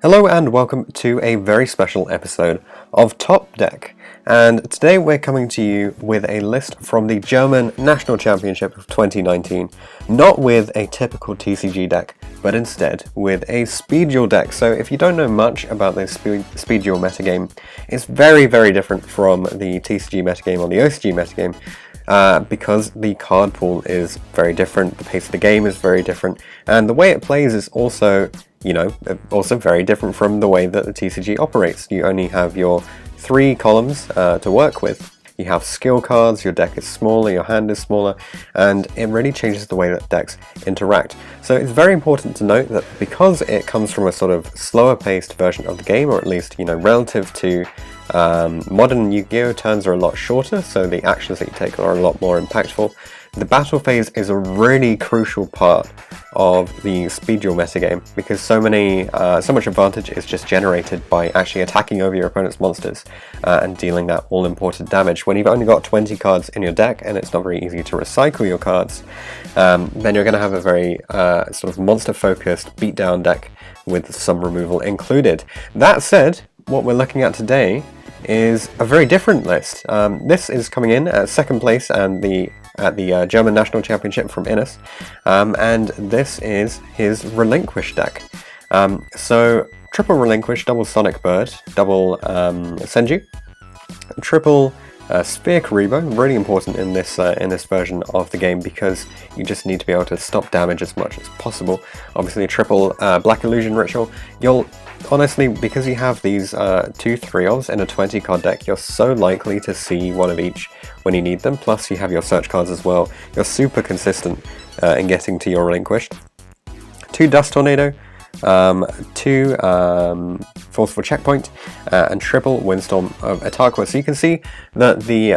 Hello and welcome to a very special episode of Top Deck, and today we're coming to you with a list from the German National Championship of 2019, not with a typical TCG deck, but instead with a Speed Duel deck. So if you don't know much about the Speed Duel metagame, it's very different from the TCG metagame or the OCG metagame, because the card pool is very different, the pace of the game is very different, and the way it plays is also also very different from the way that the TCG operates. You only have your 3 columns to work with. You have skill cards, your deck is smaller, your hand is smaller, and it really changes the way that decks interact. So it's very important to note that because it comes from a sort of slower paced version of the game, or at least, relative to modern Yu-Gi-Oh! Turns are a lot shorter, so the actions that you take are a lot more impactful. The battle phase is a really crucial part of the Speed Duel metagame because so much advantage is just generated by actually attacking over your opponent's monsters and dealing that all-important damage. When you've only got 20 cards in your deck and it's not very easy to recycle your cards, then you're going to have a very sort of monster-focused beatdown deck with some removal included. That said, what we're looking at today is a very different list. This is coming in at second place at the German National Championship from Innes, and this is his Relinquished deck. So triple Relinquished, double Sonic Bird, double Senju, triple Sphere Karibo, really important in this version of the game because you just need to be able to stop damage as much as possible. Obviously a triple Black Illusion Ritual. Honestly, because you have these 2 3-ofs in a 20 card deck, you're so likely to see one of each when you need them, plus you have your search cards as well. You're super consistent in getting to your Relinquished. 2 Dust Tornado, 2 Forceful Checkpoint, and triple Windstorm of Atarqua. So you can see that the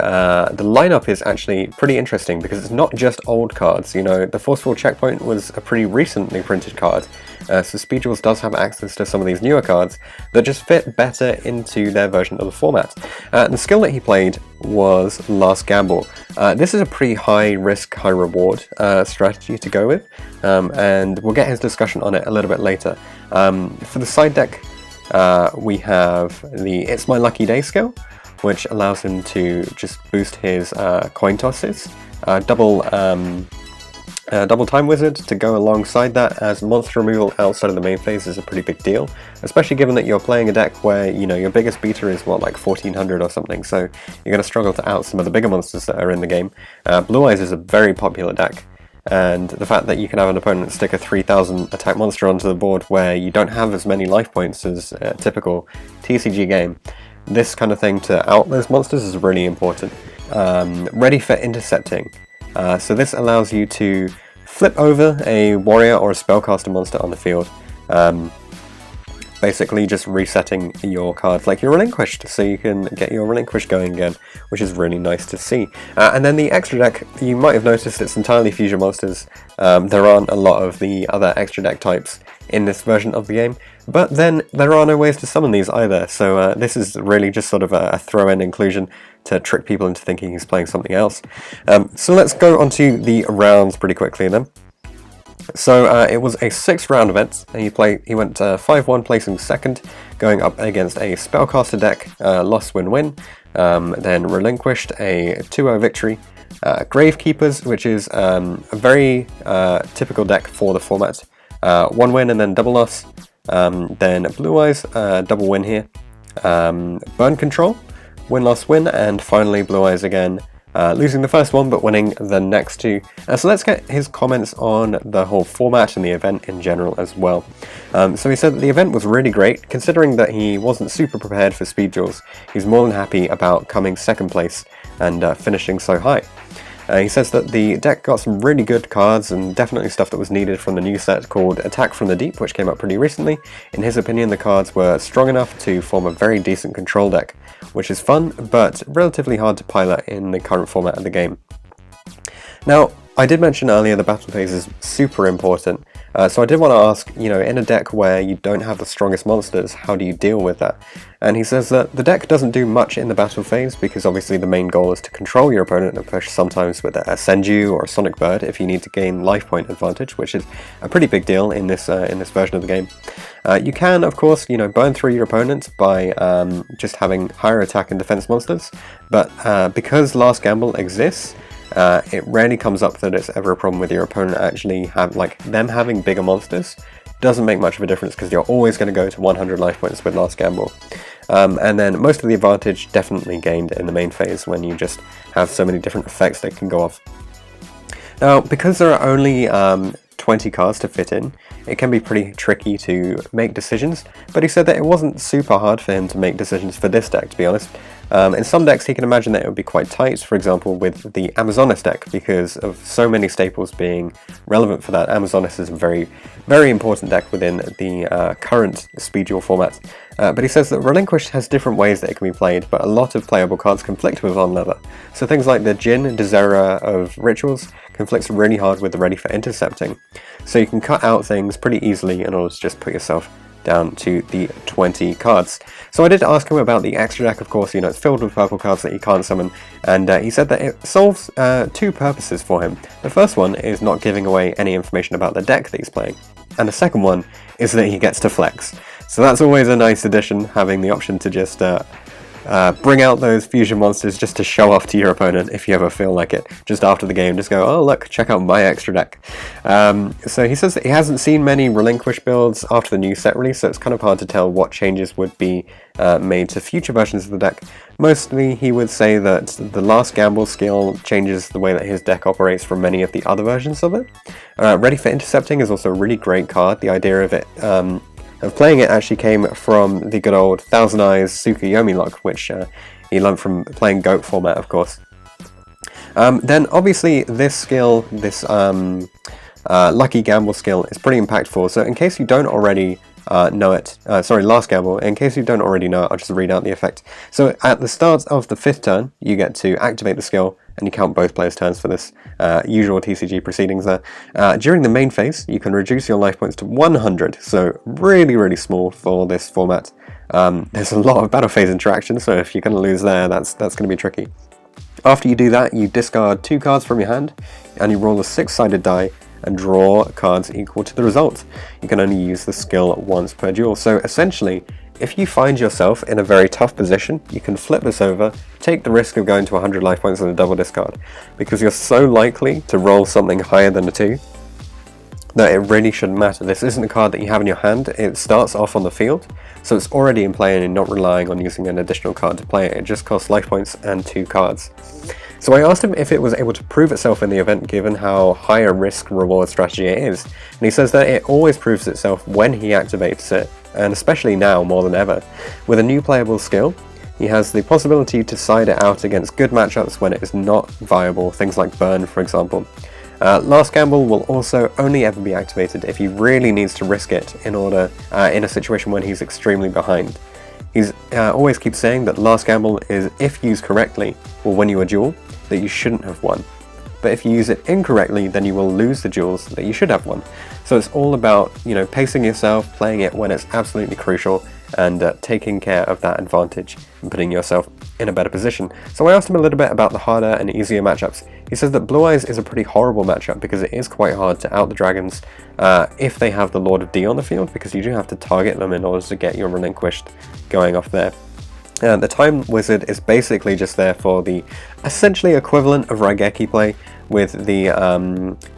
lineup is actually pretty interesting because it's not just old cards. The Forceful Checkpoint was a pretty recently printed card, so Speed Duels does have access to some of these newer cards that just fit better into their version of the format. The skill that he played was Last Gamble. This is a pretty high risk, high reward strategy to go with, and we'll get his discussion on it a little bit later. For the side deck, we have the It's My Lucky Day skill, which allows him to just boost his coin tosses. Double Time Wizard to go alongside that, as monster removal outside of the main phase is a pretty big deal, especially given that you're playing a deck where, your biggest beater is like 1400 or something, so you're going to struggle to out some of the bigger monsters that are in the game. Blue Eyes is a very popular deck, and the fact that you can have an opponent stick a 3000 attack monster onto the board where you don't have as many life points as a typical TCG game, this kind of thing to out those monsters is really important. Ready for intercepting. So this allows you to flip over a warrior or a spellcaster monster on the field, basically just resetting your cards like your Relinquished, so you can get your Relinquished going again, which is really nice to see. And then the extra deck, you might have noticed it's entirely fusion monsters. There aren't a lot of the other extra deck types in this version of the game, but then there are no ways to summon these either, so this is really just sort of a throw-in inclusion to trick people into thinking he's playing something else. So let's go on to the rounds pretty quickly then. So it was a 6-round event, and he went 5-1, placing second, going up against a Spellcaster deck, loss win-win, then Relinquished, a 2-0 victory, Gravekeepers, which is a very typical deck for the format, 1 win and then double loss, then Blue Eyes, double win here, Burn Control, win-loss-win, and finally Blue Eyes again, losing the first one but winning the next 2. So let's get his comments on the whole format and the event in general as well. So he said that the event was really great, considering that he wasn't super prepared for Speed Duels. He's more than happy about coming second place and finishing so high. He says that the deck got some really good cards and definitely stuff that was needed from the new set called Attack from the Deep, which came out pretty recently. In his opinion, the cards were strong enough to form a very decent control deck, which is fun, but relatively hard to pilot in the current format of the game. Now, I did mention earlier the battle phase is super important, So I did want to ask, in a deck where you don't have the strongest monsters, how do you deal with that? And he says that the deck doesn't do much in the battle phase, because obviously the main goal is to control your opponent and push sometimes with a Senju or a Sonic Bird if you need to gain life point advantage, which is a pretty big deal in this version of the game. You can, of course, burn through your opponent by just having higher attack and defense monsters, but because Last Gamble exists, it rarely comes up that it's ever a problem with your opponent actually them having bigger monsters. Doesn't make much of a difference because you're always going to go to 100 life points with Last Gamble. And then most of the advantage definitely gained in the main phase when you just have so many different effects that can go off. Now, because there are only 20 cards to fit in, it can be pretty tricky to make decisions, but he said that it wasn't super hard for him to make decisions for this deck, to be honest. In some decks he can imagine that it would be quite tight, for example with the Amazonas deck, because of so many staples being relevant for that. Amazonas is a very, very important deck within the current speed duel format. But he says that Relinquished has different ways that it can be played, but a lot of playable cards conflict with one another. So things like the Jin Desera of Rituals conflicts really hard with the Ready for Intercepting. So you can cut out things pretty easily in order to just put yourself down to the 20 cards. So I did ask him about the extra deck, of course, it's filled with purple cards that you can't summon, and he said that it solves two purposes for him. The first one is not giving away any information about the deck that he's playing, and the second one is that he gets to flex. So that's always a nice addition, having the option to just bring out those fusion monsters just to show off to your opponent if you ever feel like it. Just after the game, just go, oh look, check out my extra deck. So he says that he hasn't seen many Relinquished builds after the new set release, so it's kind of hard to tell what changes would be made to future versions of the deck. Mostly he would say that the Last Gamble skill changes the way that his deck operates from many of the other versions of it. Ready for Intercepting is also a really great card. The idea of it of playing it actually came from the good old Thousand Eyes Tsukuyomi lock, which he learned from playing Goat format, of course. Then obviously this skill, this Lucky Gamble skill, is pretty impactful, so in case you don't already know it, Last Gamble, in case you don't already know it, I'll just read out the effect. So at the start of the 5th turn, you get to activate the skill, and you count both players' turns for this usual TCG proceedings there. During the main phase, you can reduce your life points to 100, so really, really small for this format. There's a lot of battle phase interaction, so if you're going to lose there, that's going to be tricky. After you do that, you discard 2 cards from your hand, and you roll a 6-sided die, and draw cards equal to the result. You can only use the skill once per duel, so essentially, if you find yourself in a very tough position, you can flip this over, take the risk of going to 100 life points and a double discard, because you're so likely to roll something higher than a 2 that it really shouldn't matter. This isn't a card that you have in your hand, it starts off on the field, so it's already in play and you're not relying on using an additional card to play it. It just costs life points and 2 cards. So I asked him if it was able to prove itself in the event given how high a risk-reward strategy it is, and he says that it always proves itself when he activates it, and especially now more than ever. With a new playable skill, he has the possibility to side it out against good matchups when it is not viable, things like Burn for example. Last Gamble will also only ever be activated if he really needs to risk it in a situation when he's extremely behind. He's always keeps saying that Last Gamble is, if used correctly, will win you a duel that you shouldn't have won. But if you use it incorrectly, then you will lose the duels that you should have won. So it's all about, pacing yourself, playing it when it's absolutely crucial, and taking care of that advantage and putting yourself in a better position. So I asked him a little bit about the harder and easier matchups. He says that Blue Eyes is a pretty horrible matchup because it is quite hard to out the dragons if they have the Lord of D on the field, because you do have to target them in order to get your Relinquished going off there. The Time Wizard is basically just there for the essentially equivalent of Raigeki play with the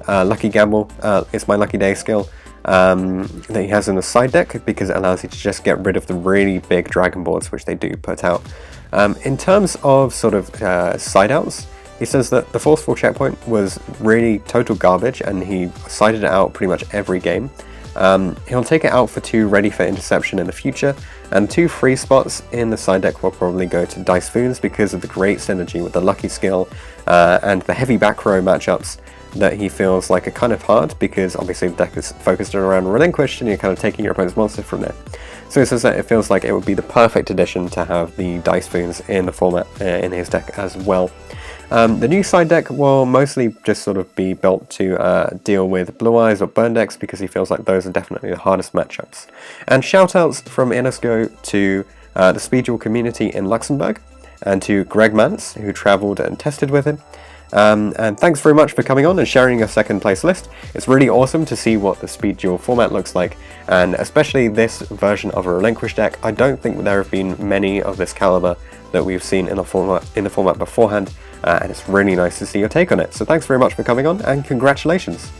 Lucky Gamble. It's my Lucky Day skill that he has in the side deck, because it allows you to just get rid of the really big dragon boards, which they do put out. In terms of sort of side outs, he says that the Forceful Checkpoint was really total garbage, and he sided it out pretty much every game. He'll take it out for 2 Ready for Interception in the future, and 2 free spots in the side deck will probably go to Dice Foons because of the great synergy with the Lucky skill and the heavy back row matchups that he feels like are kind of hard, because obviously the deck is focused around Relinquished and you're kind of taking your opponent's monster from there. So he says that it feels like it would be the perfect addition to have the Dice Spoons in the format in his deck as well. The new side deck will mostly just sort of be built to deal with Blue Eyes or Burn decks, because he feels like those are definitely the hardest matchups. And shoutouts from Innes go to the Speed Duel community in Luxembourg, and to Greg Mance, who travelled and tested with him. And thanks very much for coming on and sharing your second place list. It's really awesome to see what the Speed Duel format looks like, and especially this version of a Relinquished deck. I don't think there have been many of this caliber that we've seen in the format beforehand, and it's really nice to see your take on it. So thanks very much for coming on, and congratulations!